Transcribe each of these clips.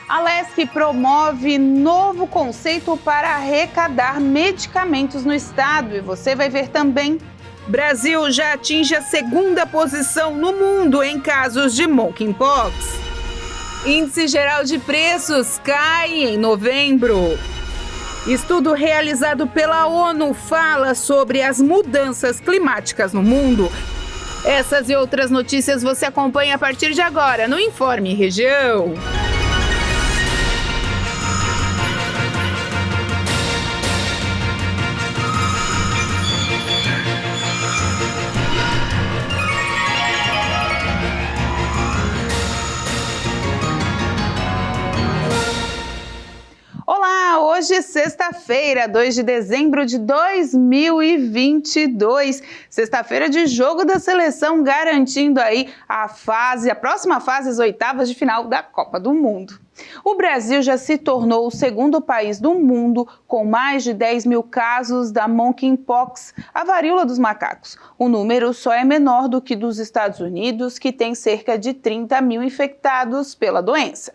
A Lesc promove novo conceito para arrecadar medicamentos no estado e você vai ver também. Brasil já atinge a segunda posição no mundo em casos de monkeypox. Índice geral de preços cai em novembro. Estudo realizado pela ONU fala sobre as mudanças climáticas no mundo. Essas e outras notícias você acompanha a partir de agora no Informe Região. Olá, hoje sexta-feira, 2 de dezembro de 2022, sexta-feira de jogo da seleção, garantindo aí a próxima fase, as oitavas de final da Copa do Mundo. O Brasil já se tornou o segundo país do mundo com mais de 10 mil casos da monkeypox, a varíola dos macacos. O número só é menor do que dos Estados Unidos, que tem cerca de 30 mil infectados pela doença.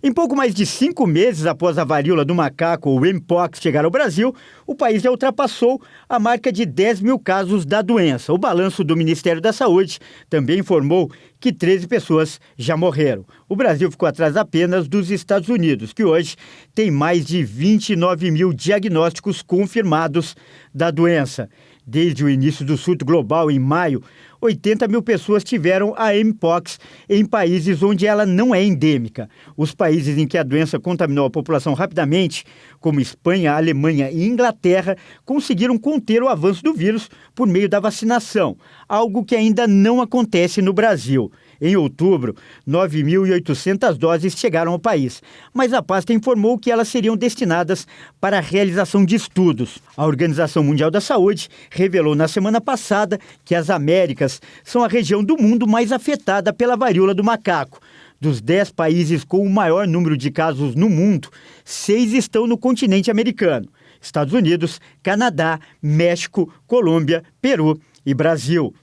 Em pouco mais de 5 meses após a varíola do macaco, ou Mpox, chegar ao Brasil, o país já ultrapassou a marca de 10 mil casos da doença. O balanço do Ministério da Saúde também informou que 13 pessoas já morreram. O Brasil ficou atrás apenas dos Estados Unidos, que hoje tem mais de 29 mil diagnósticos confirmados da doença. Desde o início do surto global, em maio, 80 mil pessoas tiveram a Mpox em países onde ela não é endêmica. Os países em que a doença contaminou a população rapidamente, como Espanha, Alemanha e Inglaterra, conseguiram conter o avanço do vírus por meio da vacinação, algo que ainda não acontece no Brasil. Em outubro, 9.800 doses chegaram ao país, mas a pasta informou que elas seriam destinadas para a realização de estudos. A Organização Mundial da Saúde revelou na semana passada que as Américas são a região do mundo mais afetada pela varíola do macaco. Dos 10 países com o maior número de casos no mundo, 6 estão no continente americano: Estados Unidos, Canadá, México, Colômbia, Peru e Brasil.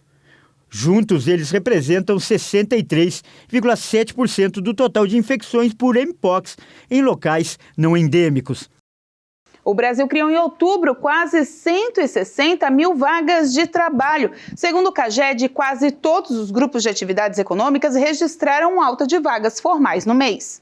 Juntos, eles representam 63,7% do total de infecções por Mpox em locais não endêmicos. O Brasil criou em outubro quase 160 mil vagas de trabalho. Segundo o CAGED, quase todos os grupos de atividades econômicas registraram alta de vagas formais no mês.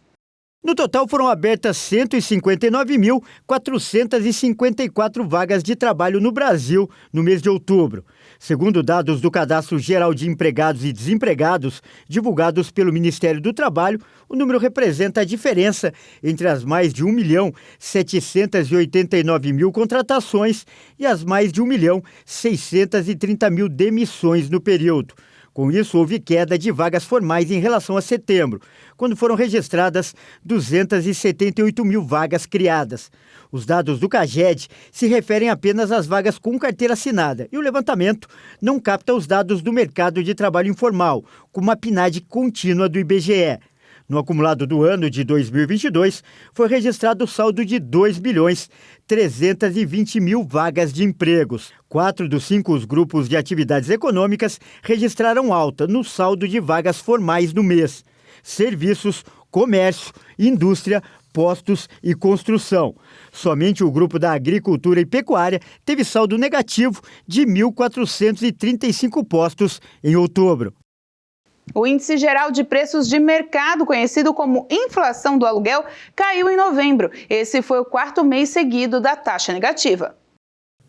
No total, foram abertas 159.454 vagas de trabalho no Brasil no mês de outubro. Segundo dados do Cadastro Geral de Empregados e Desempregados, divulgados pelo Ministério do Trabalho, o número representa a diferença entre as mais de 1.789.000 contratações e as mais de 1.630.000 demissões no período. Com isso, houve queda de vagas formais em relação a setembro, quando foram registradas 278 mil vagas criadas. Os dados do CAGED se referem apenas às vagas com carteira assinada e o levantamento não capta os dados do mercado de trabalho informal, como a PNAD contínua do IBGE. No acumulado do ano de 2022, foi registrado o saldo de 2.320.000 vagas de empregos. 4 dos 5 grupos de atividades econômicas registraram alta no saldo de vagas formais no mês: serviços, comércio, indústria, postos e construção. Somente o grupo da agricultura e pecuária teve saldo negativo de 1.435 postos em outubro. O Índice Geral de Preços de Mercado, conhecido como inflação do aluguel, caiu em novembro. Esse foi o 4º mês seguido da taxa negativa.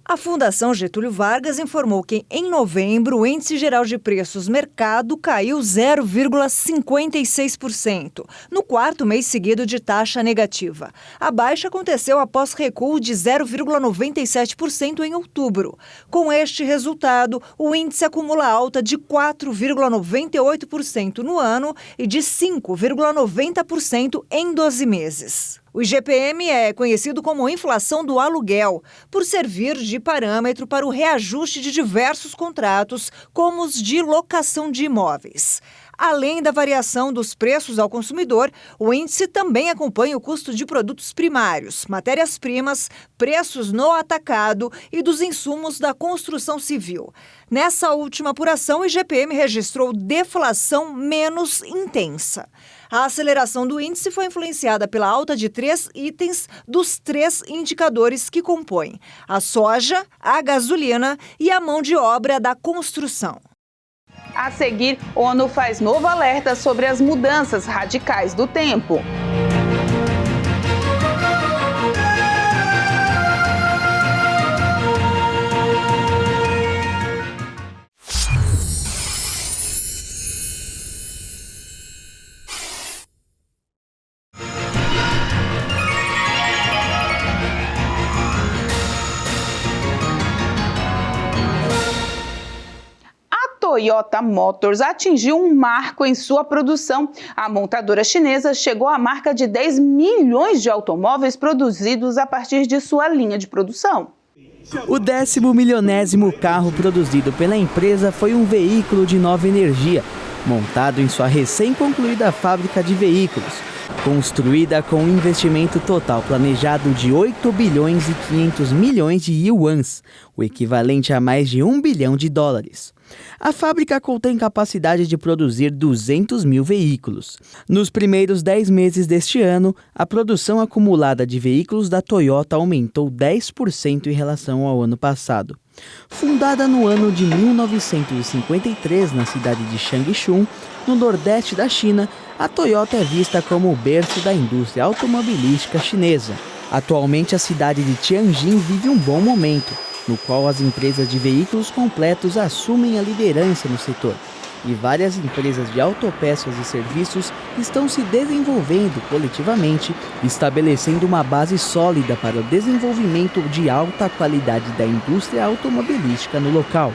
A Fundação Getúlio Vargas informou que, em novembro, o Índice Geral de Preços Mercado caiu 0,56%, no 4º mês seguido de taxa negativa. A baixa aconteceu após recuo de 0,97% em outubro. Com este resultado, o índice acumula alta de 4,98% no ano e de 5,90% em 12 meses. O IGPM é conhecido como inflação do aluguel, por servir de parâmetro para o reajuste de diversos contratos, como os de locação de imóveis. Além da variação dos preços ao consumidor, o índice também acompanha o custo de produtos primários, matérias-primas, preços no atacado e dos insumos da construção civil. Nessa última apuração, o IGPM registrou deflação menos intensa. A aceleração do índice foi influenciada pela alta de 3 itens dos 3 indicadores que compõem: a soja, a gasolina e a mão de obra da construção. A seguir, a ONU faz novo alerta sobre as mudanças radicais do tempo. Toyota Motors atingiu um marco em sua produção. A montadora chinesa chegou à marca de 10 milhões de automóveis produzidos a partir de sua linha de produção. O 10.000.000º carro produzido pela empresa foi um veículo de nova energia, montado em sua recém-concluída fábrica de veículos, construída com um investimento total planejado de 8 bilhões e 500 milhões de yuans, o equivalente a mais de $1 bilhão. A fábrica contém capacidade de produzir 200 mil veículos. Nos primeiros 10 meses deste ano, a produção acumulada de veículos da Toyota aumentou 10% em relação ao ano passado. Fundada no ano de 1953 na cidade de Changchun, no nordeste da China, a Toyota é vista como o berço da indústria automobilística chinesa. Atualmente, a cidade de Tianjin vive um bom momento, no qual as empresas de veículos completos assumem a liderança no setor. E várias empresas de autopeças e serviços estão se desenvolvendo coletivamente, estabelecendo uma base sólida para o desenvolvimento de alta qualidade da indústria automobilística no local.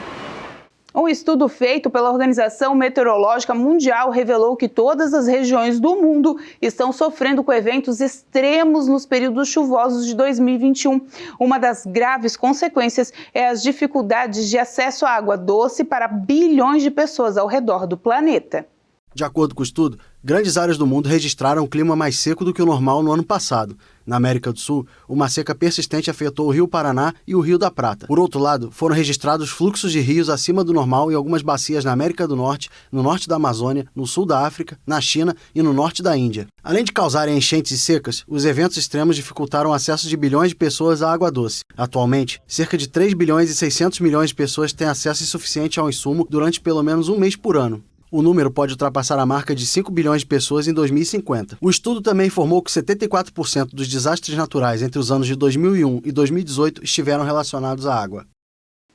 Um estudo feito pela Organização Meteorológica Mundial revelou que todas as regiões do mundo estão sofrendo com eventos extremos nos períodos chuvosos de 2021. Uma das graves consequências é as dificuldades de acesso à água doce para bilhões de pessoas ao redor do planeta. De acordo com o estudo, grandes áreas do mundo registraram um clima mais seco do que o normal no ano passado. Na América do Sul, uma seca persistente afetou o Rio Paraná e o Rio da Prata. Por outro lado, foram registrados fluxos de rios acima do normal em algumas bacias na América do Norte, no norte da Amazônia, no sul da África, na China e no norte da Índia. Além de causarem enchentes e secas, os eventos extremos dificultaram o acesso de bilhões de pessoas à água doce. Atualmente, cerca de 3 bilhões e 600 milhões de pessoas têm acesso insuficiente ao insumo durante pelo menos um mês por ano. O número pode ultrapassar a marca de 5 bilhões de pessoas em 2050. O estudo também informou que 74% dos desastres naturais entre os anos de 2001 e 2018 estiveram relacionados à água.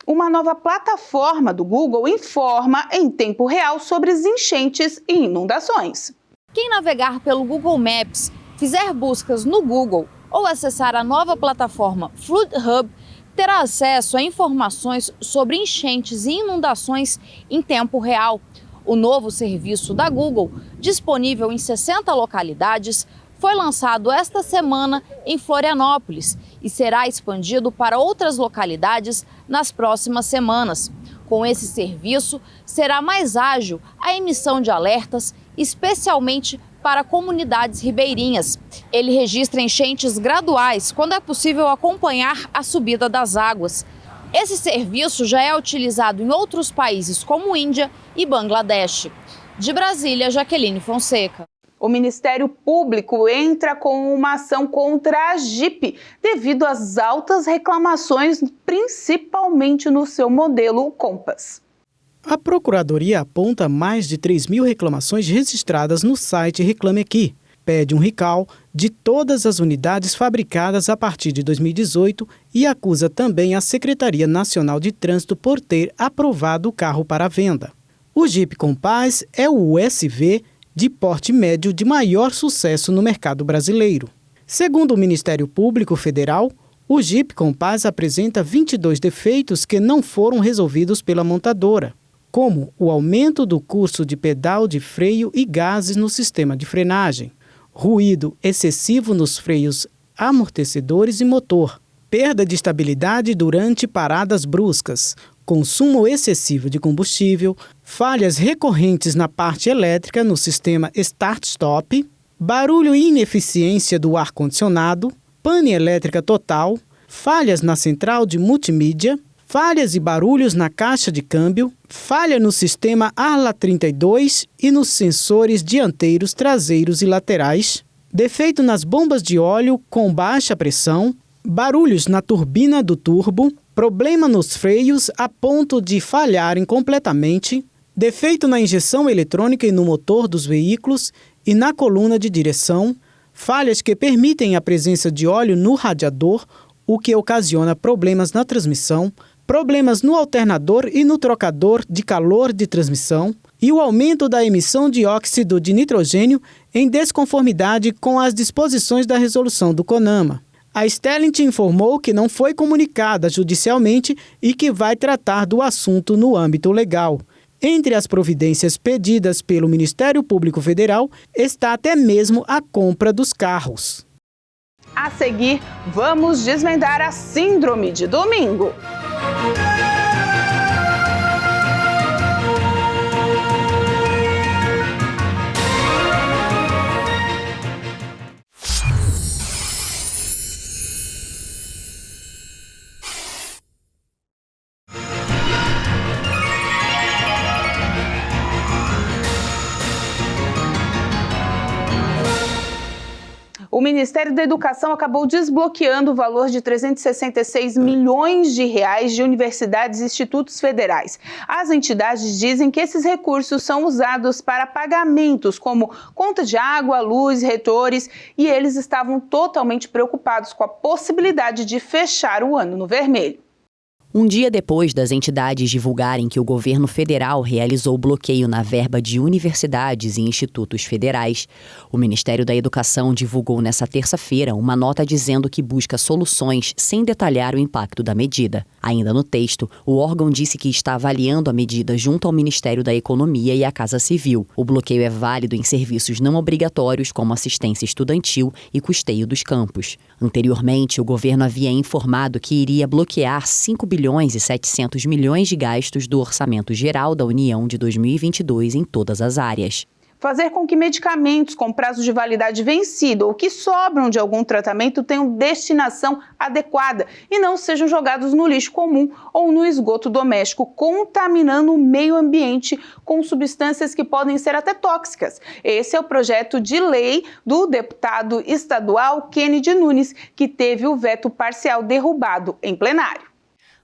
Uma nova plataforma do Google informa em tempo real sobre as enchentes e inundações. Quem navegar pelo Google Maps, fizer buscas no Google ou acessar a nova plataforma Flood Hub, terá acesso a informações sobre enchentes e inundações em tempo real. O novo serviço da Google, disponível em 60 localidades, foi lançado esta semana em Florianópolis e será expandido para outras localidades nas próximas semanas. Com esse serviço, será mais ágil a emissão de alertas, especialmente para comunidades ribeirinhas. Ele registra enchentes graduais, quando é possível acompanhar a subida das águas. Esse serviço já é utilizado em outros países como Índia e Bangladesh. De Brasília, Jaqueline Fonseca. O Ministério Público entra com uma ação contra a Jeep devido às altas reclamações, principalmente no seu modelo Compass. A Procuradoria aponta mais de 3.000 reclamações registradas no site Reclame Aqui. Pede um recall de todas as unidades fabricadas a partir de 2018 e acusa também a Secretaria Nacional de Trânsito por ter aprovado o carro para venda. O Jeep Compass é o SUV de porte médio de maior sucesso no mercado brasileiro. Segundo o Ministério Público Federal, o Jeep Compass apresenta 22 defeitos que não foram resolvidos pela montadora, como o aumento do curso de pedal de freio e gases no sistema de frenagem, ruído excessivo nos freios amortecedores e motor, perda de estabilidade durante paradas bruscas, consumo excessivo de combustível, falhas recorrentes na parte elétrica no sistema start-stop, barulho e ineficiência do ar-condicionado, pane elétrica total, falhas na central de multimídia, falhas e barulhos na caixa de câmbio, falha no sistema ARLA32 e nos sensores dianteiros, traseiros e laterais, defeito nas bombas de óleo com baixa pressão, barulhos na turbina do turbo, problema nos freios a ponto de falharem completamente, defeito na injeção eletrônica e no motor dos veículos e na coluna de direção, falhas que permitem a presença de óleo no radiador, o que ocasiona problemas na transmissão, problemas no alternador e no trocador de calor de transmissão e o aumento da emissão de óxido de nitrogênio em desconformidade com as disposições da resolução do CONAMA. A Stellantis informou que não foi comunicada judicialmente e que vai tratar do assunto no âmbito legal. Entre as providências pedidas pelo Ministério Público Federal está até mesmo a compra dos carros. A seguir, vamos desvendar a Síndrome de Domingo. O Ministério da Educação acabou desbloqueando o valor de 366 milhões de reais de universidades e institutos federais. As entidades dizem que esses recursos são usados para pagamentos como conta de água, luz, retores, e eles estavam totalmente preocupados com a possibilidade de fechar o ano no vermelho. Um dia depois das entidades divulgarem que o governo federal realizou bloqueio na verba de universidades e institutos federais, o Ministério da Educação divulgou nesta terça-feira uma nota dizendo que busca soluções sem detalhar o impacto da medida. Ainda no texto, o órgão disse que está avaliando a medida junto ao Ministério da Economia e à Casa Civil. O bloqueio é válido em serviços não obrigatórios como assistência estudantil e custeio dos campos. Anteriormente, o governo havia informado que iria bloquear 5 bilhões e 700 milhões de gastos do Orçamento Geral da União de 2022 em todas as áreas. Fazer com que medicamentos com prazo de validade vencido ou que sobram de algum tratamento tenham destinação adequada e não sejam jogados no lixo comum ou no esgoto doméstico, contaminando o meio ambiente com substâncias que podem ser até tóxicas. Esse é o projeto de lei do deputado estadual Kennedy Nunes, que teve o veto parcial derrubado em plenário.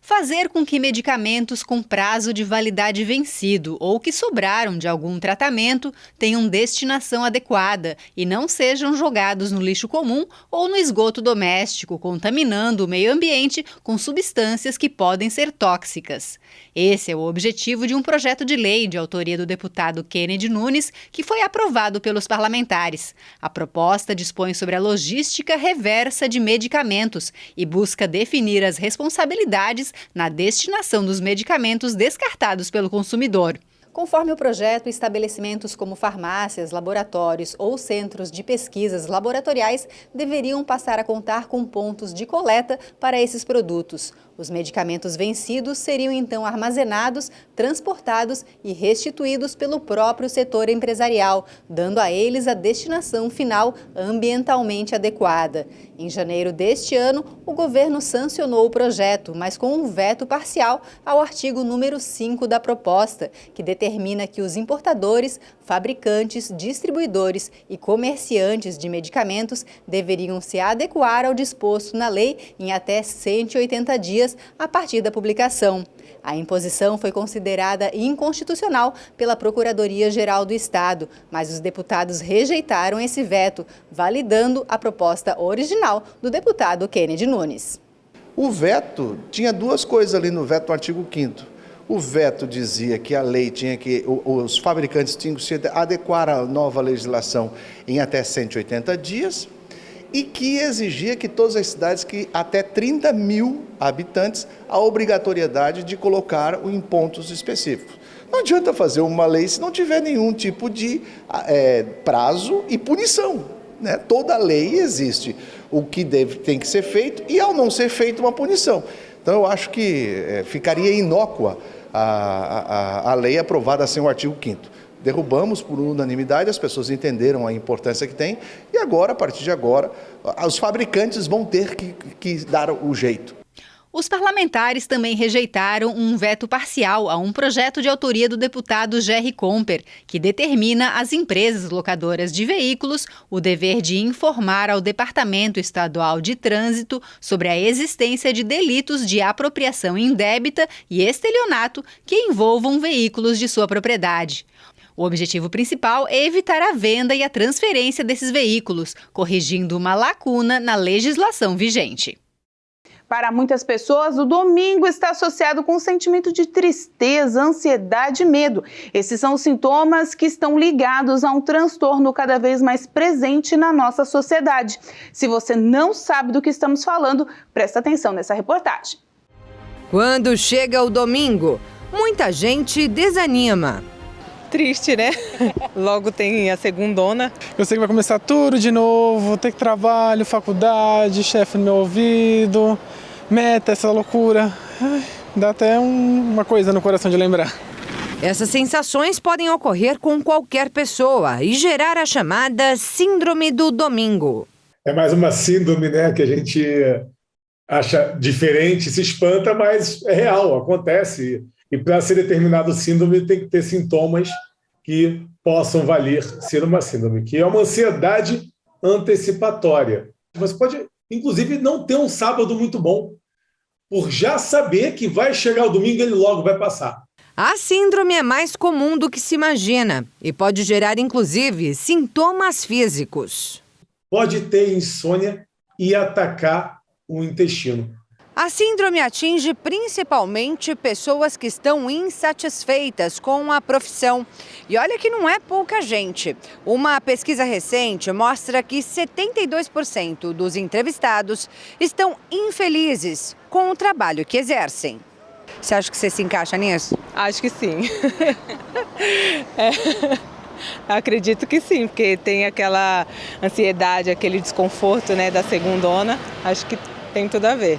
Fazer com que medicamentos com prazo de validade vencido ou que sobraram de algum tratamento tenham destinação adequada e não sejam jogados no lixo comum ou no esgoto doméstico, contaminando o meio ambiente com substâncias que podem ser tóxicas. Esse é o objetivo de um projeto de lei de autoria do deputado Kennedy Nunes, que foi aprovado pelos parlamentares. A proposta dispõe sobre a logística reversa de medicamentos e busca definir as responsabilidades na destinação dos medicamentos descartados pelo consumidor. Conforme o projeto, estabelecimentos como farmácias, laboratórios ou centros de pesquisas laboratoriais deveriam passar a contar com pontos de coleta para esses produtos. Os medicamentos vencidos seriam então armazenados, transportados e restituídos pelo próprio setor empresarial, dando a eles a destinação final ambientalmente adequada. Em janeiro deste ano, o governo sancionou o projeto, mas com um veto parcial ao artigo número 5 da proposta, que determina que os importadores, fabricantes, distribuidores e comerciantes de medicamentos deveriam se adequar ao disposto na lei em até 180 dias a partir da publicação. A imposição foi considerada inconstitucional pela Procuradoria-Geral do Estado, mas os deputados rejeitaram esse veto, validando a proposta original do deputado Kennedy Nunes. O veto tinha duas coisas ali no veto do artigo 5º. O veto dizia que a lei tinha que, os fabricantes tinham que se adequar à nova legislação em até 180 dias e que exigia que todas as cidades que até 30 mil habitantes, a obrigatoriedade de colocar em pontos específicos. Não adianta fazer uma lei se não tiver nenhum tipo de prazo e punição, né? Toda lei existe o que tem que ser feito e, ao não ser feito, uma punição. Então, Então eu acho que ficaria inócua a lei aprovada sem o artigo 5º. Derrubamos por unanimidade, as pessoas entenderam a importância que tem e agora, a partir de agora, os fabricantes vão ter que dar o jeito. Os parlamentares também rejeitaram um veto parcial a um projeto de autoria do deputado Gerry Comper, que determina às empresas locadoras de veículos o dever de informar ao Departamento Estadual de Trânsito sobre a existência de delitos de apropriação indébita e estelionato que envolvam veículos de sua propriedade. O objetivo principal é evitar a venda e a transferência desses veículos, corrigindo uma lacuna na legislação vigente. Para muitas pessoas, o domingo está associado com um sentimento de tristeza, ansiedade e medo. Esses são os sintomas que estão ligados a um transtorno cada vez mais presente na nossa sociedade. Se você não sabe do que estamos falando, presta atenção nessa reportagem. Quando chega o domingo, muita gente desanima. Triste, né? Logo tem a segundona. Eu sei que vai começar tudo de novo, ter trabalho, faculdade, chefe no meu ouvido, meta, essa loucura. Ai, dá até uma coisa no coração de lembrar. Essas sensações podem ocorrer com qualquer pessoa e gerar a chamada síndrome do domingo. É mais uma síndrome, né, que a gente acha diferente, se espanta, mas é real, acontece. E para ser determinado síndrome tem que ter sintomas que possam valer ser uma síndrome, que é uma ansiedade antecipatória. Você pode, inclusive, não ter um sábado muito bom, por já saber que vai chegar o domingo e ele logo vai passar. A síndrome é mais comum do que se imagina e pode gerar, inclusive, sintomas físicos. Pode ter insônia e atacar o intestino. A síndrome atinge principalmente pessoas que estão insatisfeitas com a profissão. E olha que não é pouca gente. Uma pesquisa recente mostra que 72% dos entrevistados estão infelizes com o trabalho que exercem. Você acha que você se encaixa nisso? Acho que sim. Acredito que sim, porque tem aquela ansiedade, aquele desconforto, né, da segundona. Acho que tem tudo a ver.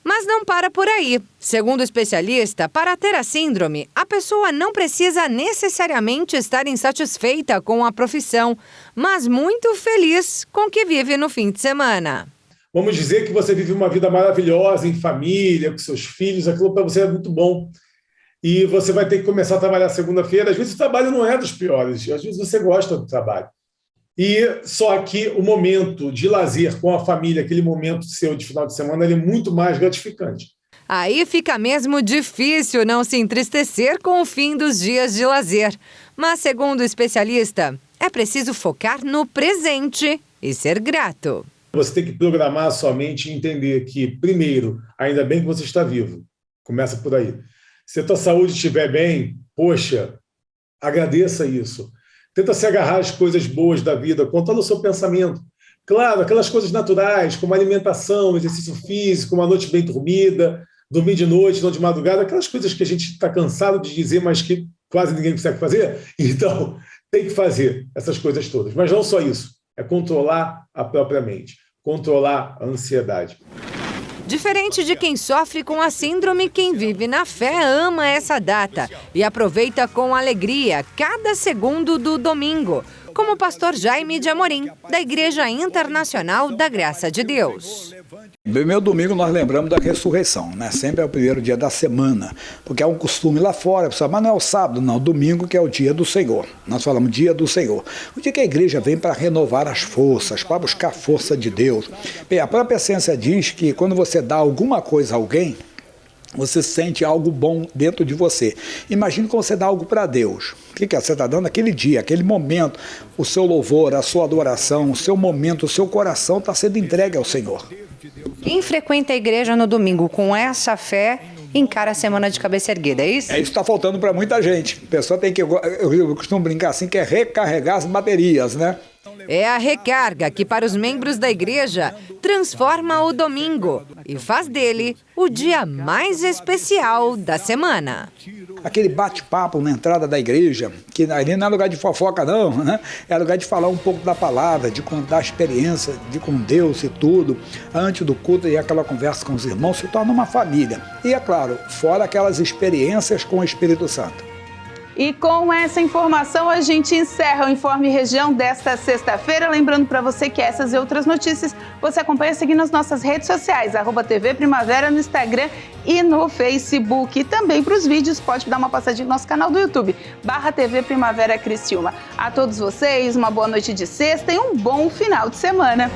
Mas não para por aí. Segundo o especialista, para ter a síndrome, a pessoa não precisa necessariamente estar insatisfeita com a profissão, mas muito feliz com o que vive no fim de semana. Vamos dizer que você vive uma vida maravilhosa em família, com seus filhos, aquilo para você é muito bom. E você vai ter que começar a trabalhar segunda-feira. Às vezes o trabalho não é dos piores, às vezes você gosta do trabalho. E só que o momento de lazer com a família, aquele momento seu de final de semana, ele é muito mais gratificante. Aí fica mesmo difícil não se entristecer com o fim dos dias de lazer. Mas, segundo o especialista, é preciso focar no presente e ser grato. Você tem que programar a sua mente e entender que, primeiro, ainda bem que você está vivo. Começa por aí. Se a tua saúde estiver bem, poxa, agradeça isso. Tenta se agarrar às coisas boas da vida, contando o seu pensamento. Claro, aquelas coisas naturais, como alimentação, exercício físico, uma noite bem dormida, dormir de noite, não de madrugada, aquelas coisas que a gente está cansado de dizer, mas que quase ninguém consegue fazer. Então, tem que fazer essas coisas todas. Mas não só isso, é controlar a própria mente, controlar a ansiedade. Diferente de quem sofre com a síndrome, quem vive na fé ama essa data e aproveita com alegria cada segundo do domingo, como o pastor Jaime de Amorim, da Igreja Internacional da Graça de Deus. Meu domingo nós lembramos da ressurreição, né? Sempre é o primeiro dia da semana, porque é um costume lá fora, pessoal, mas não é o sábado, não, domingo que é o dia do Senhor. Nós falamos dia do Senhor. O dia que a igreja vem para renovar as forças, para buscar a força de Deus. Bem, a própria ciência diz que quando você dá alguma coisa a alguém, você sente algo bom dentro de você. Imagine quando você dá algo para Deus. O que é? Você está dando aquele dia, aquele momento, o seu louvor, a sua adoração, o seu momento, o seu coração está sendo entregue ao Senhor. Quem frequenta a igreja no domingo com essa fé encara a semana de cabeça erguida, é isso? É isso que está faltando para muita gente. A pessoa tem que, eu costumo brincar assim, que é recarregar as baterias, né? É a recarga que, para os membros da igreja, transforma o domingo e faz dele o dia mais especial da semana. Aquele bate-papo na entrada da igreja, que ali não é lugar de fofoca não, né? É lugar de falar um pouco da palavra, de contar a experiência com Deus e tudo. Antes do culto e aquela conversa com os irmãos se torna uma família. E é claro, fora aquelas experiências com o Espírito Santo. E com essa informação a gente encerra o Informe Região desta sexta-feira. Lembrando para você que essas e outras notícias você acompanha seguindo as nossas redes sociais, @TV Primavera no Instagram e no Facebook. E também para os vídeos pode dar uma passadinha no nosso canal do YouTube, /TV Primavera Criciúma. A todos vocês, uma boa noite de sexta e um bom final de semana.